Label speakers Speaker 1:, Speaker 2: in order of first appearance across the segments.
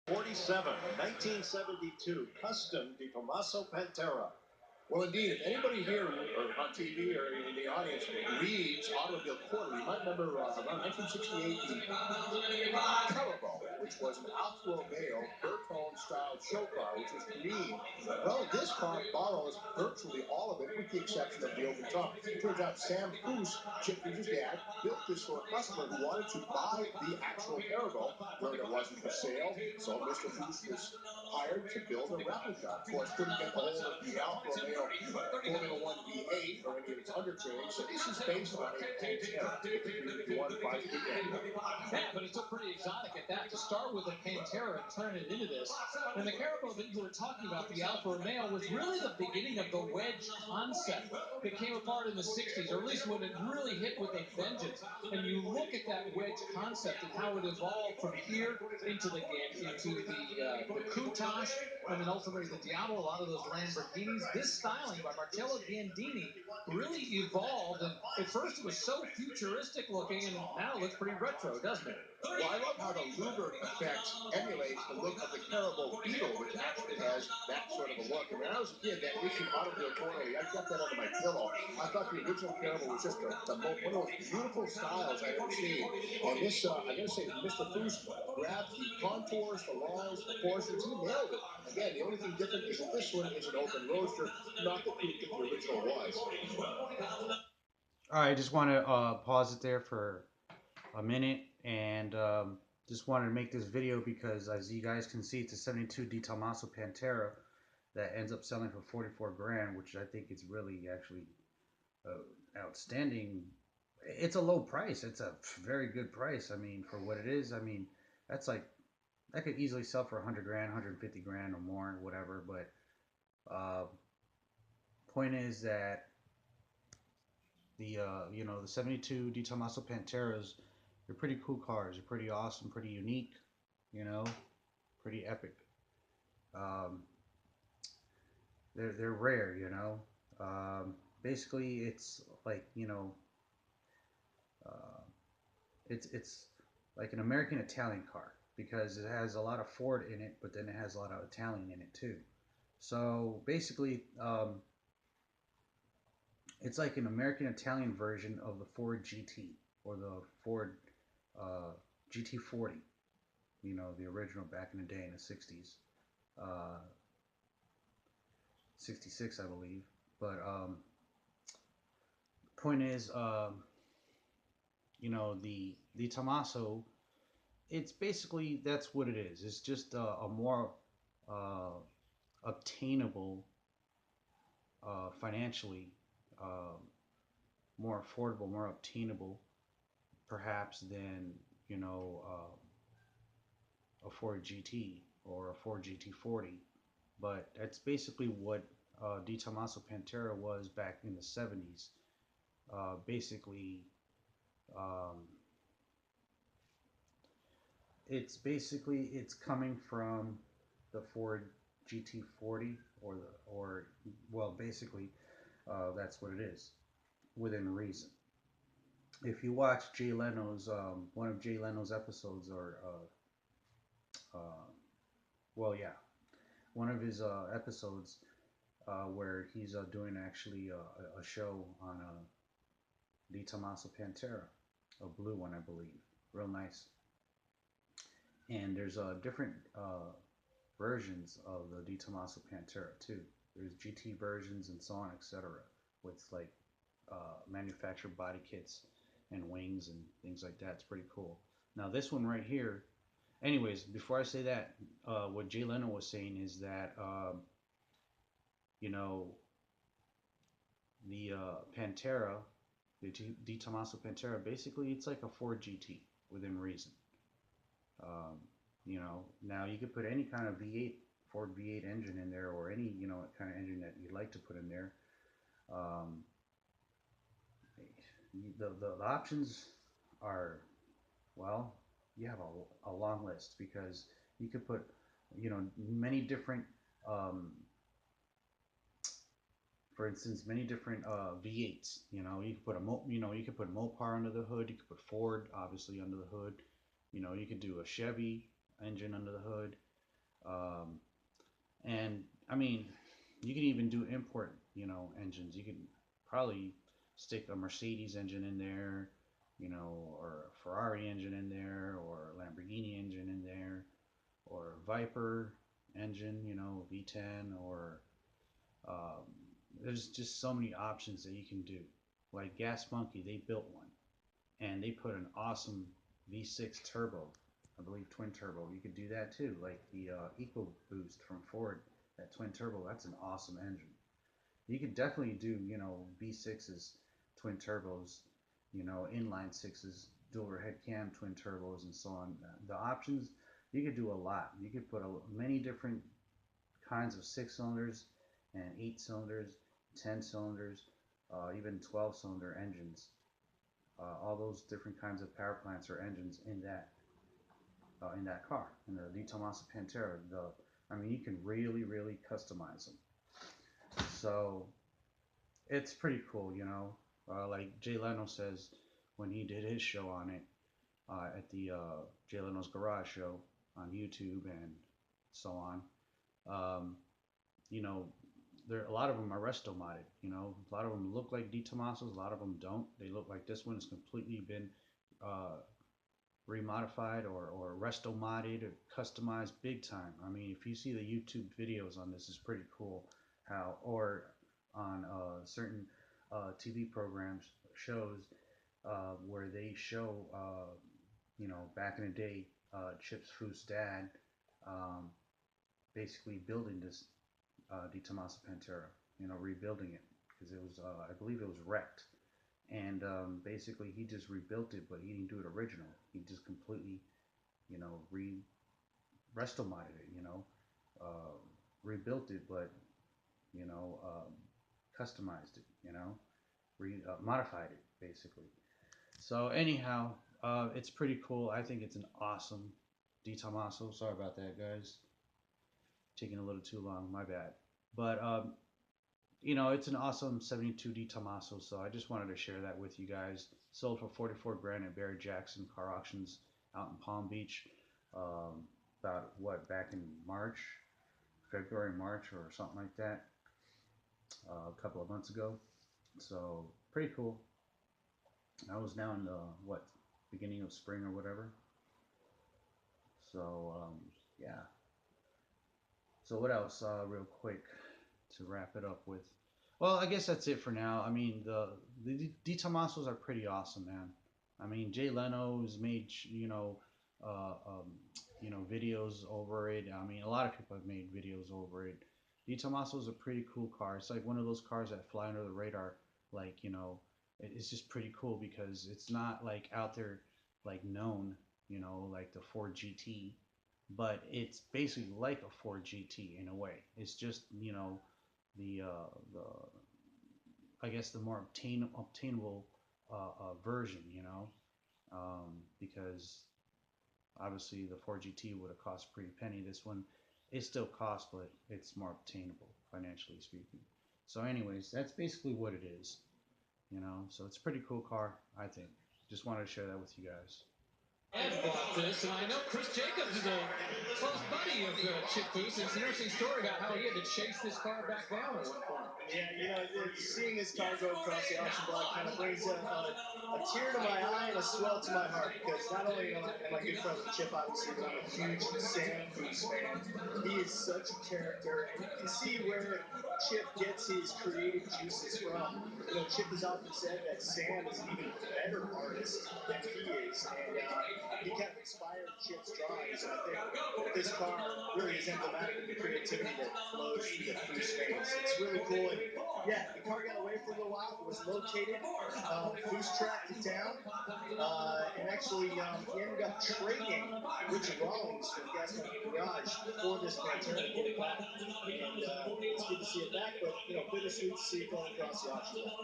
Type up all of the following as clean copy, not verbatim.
Speaker 1: 47, 1972, custom de Tomaso Pantera.
Speaker 2: Well, indeed, if anybody here or on TV or in the audience reads Automobile Quarterly, you might remember around 1968 the Carabao, which was an Alfa Romeo Bertone-style show car, which was green. Well, this car borrows virtually all of it, with the exception of the open top. It turns out Sam Foose, Chip Foose's dad, built this for a customer who wanted to buy the actual Carabao, learned it wasn't for sale, so Mr. Foose was hired to build a replica. Of course, couldn't get the hold of the Alfa Romeo Formula One V8 or any of its underpinnings, so this is based on a Pantera. If you want to buy it,
Speaker 3: yeah, but it's still pretty exotic at that. To start with a Pantera and turn it into this. And the Carabao that you were talking about, the Alfa Romeo, was really the beginning of the wedge concept that came apart in the 60s, or at least when it really hit with a vengeance. And you look at that wedge concept and how it evolved from here into the Countach, and then ultimately the Diablo, a lot of those Lamborghinis. This styling by Marcello Gandini really evolved, and at first it was so futuristic looking, and now it looks pretty retro, doesn't it?
Speaker 2: Well, I love how the Luger effect emulates the look of the Carabao Beetle, which actually has that sort of a look. And when I was a kid, that issue Automobile Quarterly, I kept that under my pillow. I thought the original Carabao was just one of the most beautiful styles I'd ever seen. And this, I gotta say, Mr. Foose grabbed the contours, the lines, the proportions. He nailed it. Again, the only thing different is that this one is an open roadster, not the coupe that the original was.
Speaker 4: All right, just want to pause it there for a minute, and just wanted to make this video because, as you guys can see, it's a 72 de Tomaso Pantera that ends up selling for 44 grand, which I think is really actually outstanding. It's a low price. It's a very good price. I mean, for what it is, I mean, that's like, that could easily sell for 100 grand, 150 grand or more, whatever. But point is that the the 72 de Tomaso Panteras, they're pretty cool cars. They're pretty awesome, pretty unique, pretty epic. They're rare, basically, it's like it's like an American Italian car because it has a lot of Ford in it, but then it has a lot of Italian in it too. So basically, it's like an American Italian version of the Ford GT or the Ford GT40, the original back in the day in the 60s, 66, I believe. But point is, the Tomaso, it's basically, that's what it is. It's just a more obtainable financially, more affordable, more obtainable, perhaps, than a Ford GT or a Ford GT40. But that's basically what de Tomaso Pantera was back in the 70s. Basically, it's coming from the Ford GT40 well, basically, that's what it is, within reason. If you watch Jay Leno's one of Jay Leno's episodes, or well, yeah, one of his episodes where he's doing actually a show on de Tomaso Pantera, a blue one, I believe, real nice. And there's different versions of the de Tomaso Pantera too. There's GT versions and so on, etc., with like manufactured body kits and wings and things like that. It's pretty cool. Now this one right here, anyways, before I say that, what Jay Leno was saying is that the Pantera, the de Tomaso Pantera, basically it's like a Ford GT within reason. Now you could put any kind of V8, Ford V8 engine in there, or any kind of engine that you'd like to put in there. The options are, well, you have a long list, because you could put many different for instance, many different V8s. You could put you could put Mopar under the hood. You could put Ford, obviously, under the hood. You could do a Chevy engine under the hood. Um, and I mean, you can even do import, engines. You can probably stick a Mercedes engine in there, or a Ferrari engine in there, or a Lamborghini engine in there, or a Viper engine, V10, or um, there's just so many options that you can do. Like Gas Monkey, they built one, and they put an awesome V6 turbo, I believe twin turbo. You could do that too, like the EcoBoost from Ford, that twin turbo. That's an awesome engine. You could definitely do, V6s, twin turbos, inline sixes, dual head cam twin turbos, and so on. The options, you could do a lot. You could put many different kinds of 6 cylinders and 8 cylinders, 10 cylinders, even 12-cylinder engines. All those different kinds of power plants or engines in that car, in the Tomaso Pantera. I mean, you can really, really customize them. So it's pretty cool, like Jay Leno says when he did his show on it at the Jay Leno's Garage show on YouTube and so on. Um, you know, a lot of them are resto modded. A lot of them look like D Tomasos, a lot of them don't. They look like this one has completely been remodified or resto modded or customized big time. I mean, if you see the YouTube videos on this, it's pretty cool how, or on certain TV programs, shows where they show, back in the day, Chip's Foose dad um, basically building this Di Tomaso Pantera, rebuilding it because it was, I believe it was wrecked. And basically, he just rebuilt it, but he didn't do it original. He just completely, resto modded it, uh, rebuilt it, but you know, customized it, modified it basically. So anyhow, it's pretty cool. I think it's an awesome Di Tomaso. Sorry about that, guys. Taking a little too long. My bad. But it's an awesome 72 D Tomaso. So I just wanted to share that with you guys. Sold for 44 grand at Barrett-Jackson Car Auctions out in Palm Beach. About what, back in March, February, March, or something like that. A couple of months ago. So pretty cool. I was now in the beginning of spring or whatever. So yeah. So what else, real quick, to wrap it up with? Well, I guess that's it for now. I mean, the D Tomasos are pretty awesome, man. I mean, Jay Leno's made uh, um, videos over it. I mean, a lot of people have made videos over it. D Tomaso is a pretty cool car. It's like one of those cars that fly under the radar. Like, it's just pretty cool because it's not like out there like known, like the Ford GT, but it's basically like a Ford GT in a way. It's just, the I guess the more obtainable version, because obviously the Ford GT would have cost a pretty penny. This one, it still costs, but it's more obtainable financially speaking. So, anyways, that's basically what it is. So it's a pretty cool car, I think. Just wanted to share that with you guys.
Speaker 3: Ed bought this, and I know Chris Jacobs is a close buddy of Chip Foose. It's an interesting story about how he had to chase this car back down at one point.
Speaker 2: Yeah, seeing his car go across the auction block kind of brings a tear to my eye and a swell to my heart because not only am I good friends with Chip, obviously, but I'm a huge Sam Foose fan. He is such a character, and you can see where Chip gets his creative juices from. Chip has often said that Sam is an even better artist than he is, and he kind of inspired Chip's drawings. And I think this car really is emblematic of the creativity that flows through the Foose veins. It's really cool. And yeah, the car got away for a little while. It was located. Foose tracked it down. And actually, he ended up trading Richard Rawlings from Gas Monkey Garage for this Pantera to get it back. And it's good to see it back, but bittersweet to see it going across the auction block.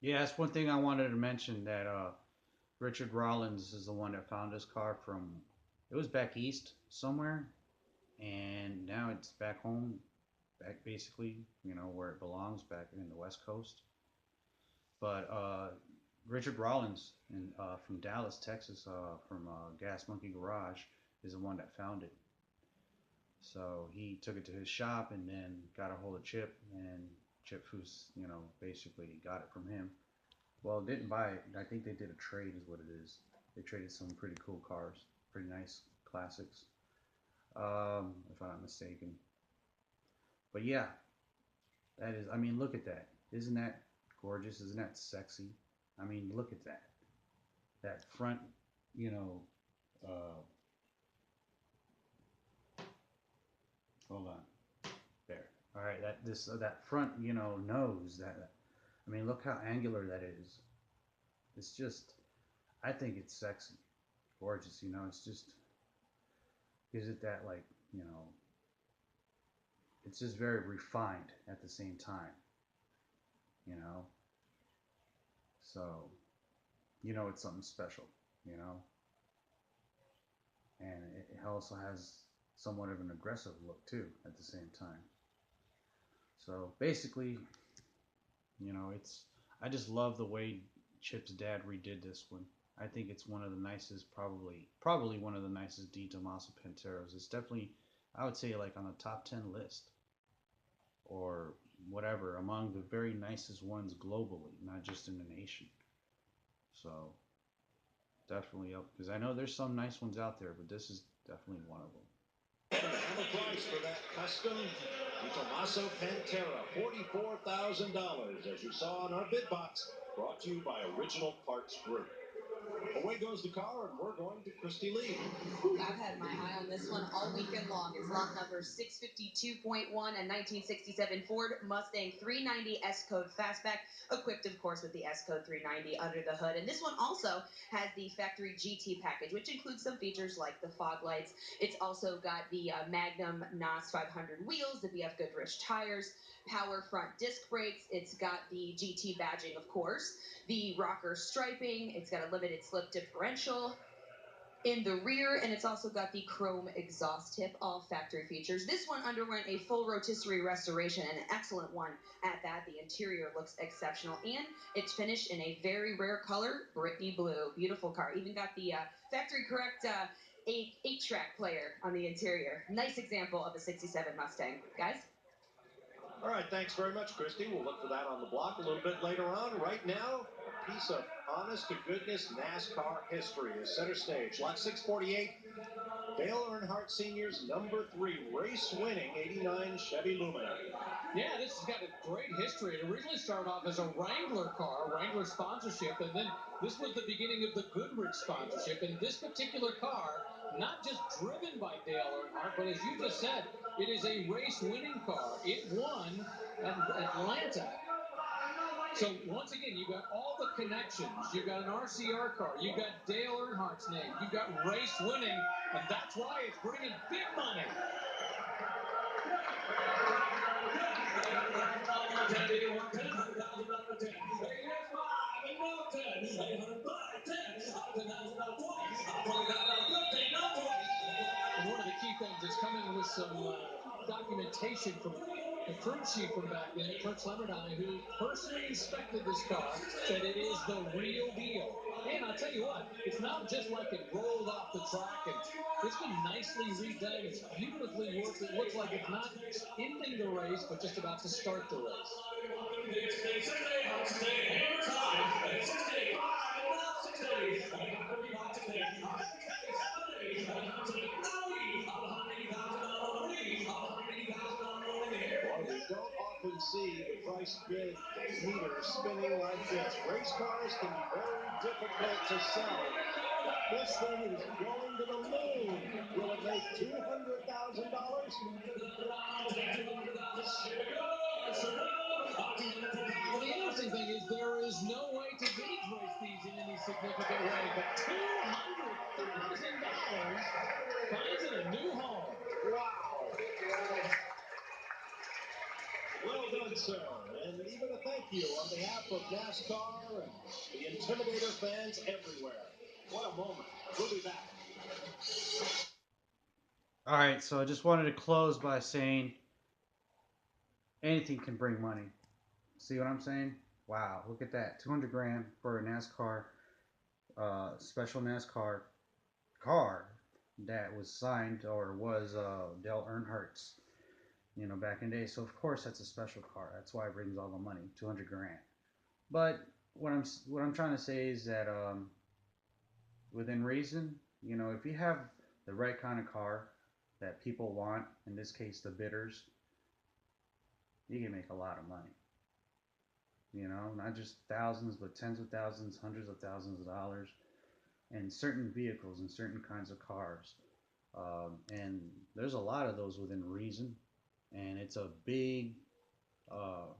Speaker 4: Yeah, that's one thing I wanted to mention, that Richard Rawlings is the one that found this car from, it was back east somewhere, and now it's back home, back basically, where it belongs, back in the West Coast. But Richard Rawlings from Dallas, Texas, from Gas Monkey Garage, is the one that found it. So he took it to his shop and then got a hold of Chip, and Chip Foose, basically got it from him. Well, didn't buy it. I think they did a trade, is what it is. They traded some pretty cool cars, pretty nice classics, if I'm not mistaken. But yeah, that is. I mean, look at that. Isn't that gorgeous? Isn't that sexy? I mean, look at that. That front, hold on. There. All right. That front, nose. I mean, look how angular that is. It's just. I think it's sexy, gorgeous. It's just gives it that it's just very refined at the same time. You know. So, it's something special. You know. And it also has somewhat of an aggressive look too at the same time. So basically, I just love the way Chip's dad redid this one. I think it's one of the nicest, probably one of the nicest Tomaso Panteras. It's definitely, I would say, like on the top 10 list or whatever, among the very nicest ones globally, not just in the nation. So definitely up, because I know there's some nice ones out there, but this is definitely one of them.
Speaker 1: And the price for that custom Tomaso Pantera, $44,000, as you saw on our bid box, brought to you by Original Parts Group. Away goes the car, and we're going to Christy Lee.
Speaker 5: I've had my eye on this one all weekend long. It's lot number 652.1, a 1967 Ford Mustang 390 S-Code Fastback, equipped, of course, with the S-Code 390 under the hood. And this one also has the factory GT package, which includes some features like the fog lights. It's also got the Magnum NOS 500 wheels, the BF Goodrich tires, power front disc brakes. It's got the GT badging, of course, the rocker striping. It's got a limited slip differential in the rear, and it's also got the chrome exhaust tip, all factory features. This one underwent a full rotisserie restoration, an excellent one at that. The interior looks exceptional, and it's finished in a very rare color, Brittany blue. Beautiful car. Even got the factory correct 8-track player on the interior. Nice example of a 67 Mustang. Guys?
Speaker 1: All right, thanks very much, Christy. We'll look for that on the block a little bit later on. Right now, a piece of honest-to-goodness NASCAR history is center stage. Lot 648, Dale Earnhardt Sr.'s number 3 race-winning 89 Chevy Lumina.
Speaker 3: Yeah, this has got a great history. It originally started off as a Wrangler car, Wrangler sponsorship, and then this was the beginning of the Goodrich sponsorship. And this particular car, not just driven by Dale Earnhardt, but as you just said, it is a race-winning car. It won at Atlanta. So once again, you've got all the connections. You've got an RCR car. You've got Dale Earnhardt's name. You've got race winning, and that's why it's bringing big money. And one of the key things is coming with some documentation from the crew chief from back then, Kurt Slemmerdine, who personally inspected this car, said it is the real deal. And I'll tell you what, it's not just like it rolled off the track, and it's been nicely redone. It's beautifully worked. It looks like it's not ending the race, but just about to start the race.
Speaker 1: We don't often see the price bid meter spinning like this. Race cars can be very difficult to sell. This thing is going to the moon. Will it make $200,000?
Speaker 3: Well, the interesting thing is there is no way to gauge race these in any significant way, but $200,000 finds it a new home.
Speaker 1: Wow. Well done, sir. And even a thank you on behalf of NASCAR and the Intimidator fans everywhere. What a moment. We'll be back.
Speaker 4: All right, so I just wanted to close by saying anything can bring money. See what I'm saying? Wow, look at that. 200 grand for a NASCAR, special NASCAR car that was signed or was Dale Earnhardt's, back in the day. So of course that's a special car. That's why it brings all the money, 200 grand. But what I'm trying to say is that within reason, if you have the right kind of car that people want, in this case the bidders, you can make a lot of money. Not just thousands, but tens of thousands, hundreds of thousands of dollars, and certain vehicles and certain kinds of cars. And there's a lot of those within reason, and it's a big uh,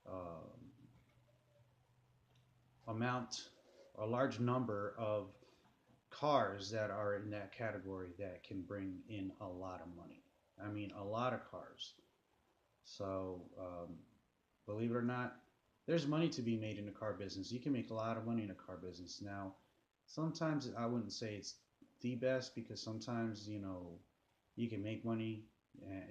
Speaker 4: uh, amount, a large number of cars that are in that category that can bring in a lot of money. I mean, a lot of cars. So, believe it or not, there's money to be made in the car business. You can make a lot of money in a car business. Now, sometimes I wouldn't say it's the best, because sometimes, you can make money and,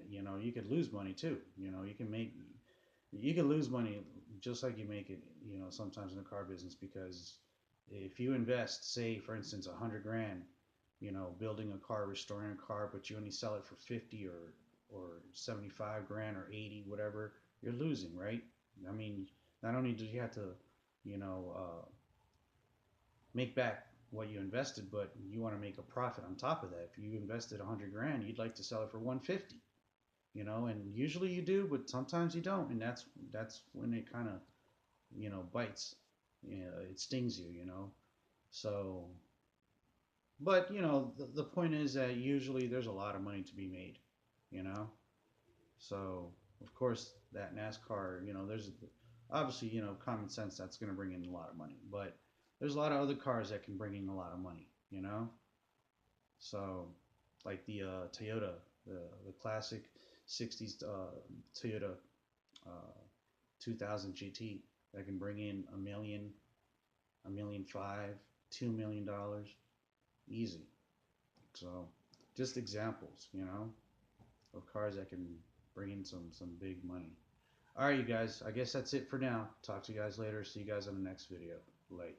Speaker 4: you could lose money too. You can lose money just like you make it, sometimes in the car business, because if you invest, say, for instance, 100 grand, building a car, restoring a car, but you only sell it for 50 or 75 grand or 80, whatever, you're losing, right? I mean, not only do you have to, make back what you invested, but you want to make a profit on top of that. If you invested 100 grand, you'd like to sell it for 150, and usually you do, but sometimes you don't, and that's when it kind of, bites. It stings you, So, but the point is that usually there's a lot of money to be made, you know. So of course that NASCAR, there's obviously common sense that's going to bring in a lot of money, but there's a lot of other cars that can bring in a lot of money. So like the Toyota, the classic 60s Toyota uh, 2000 GT that can bring in a million, $1.5 million, $2 million easy. So just examples, of cars that can bring in some big money. All right, you guys. I guess that's it for now. Talk to you guys later. See you guys on the next video. Late.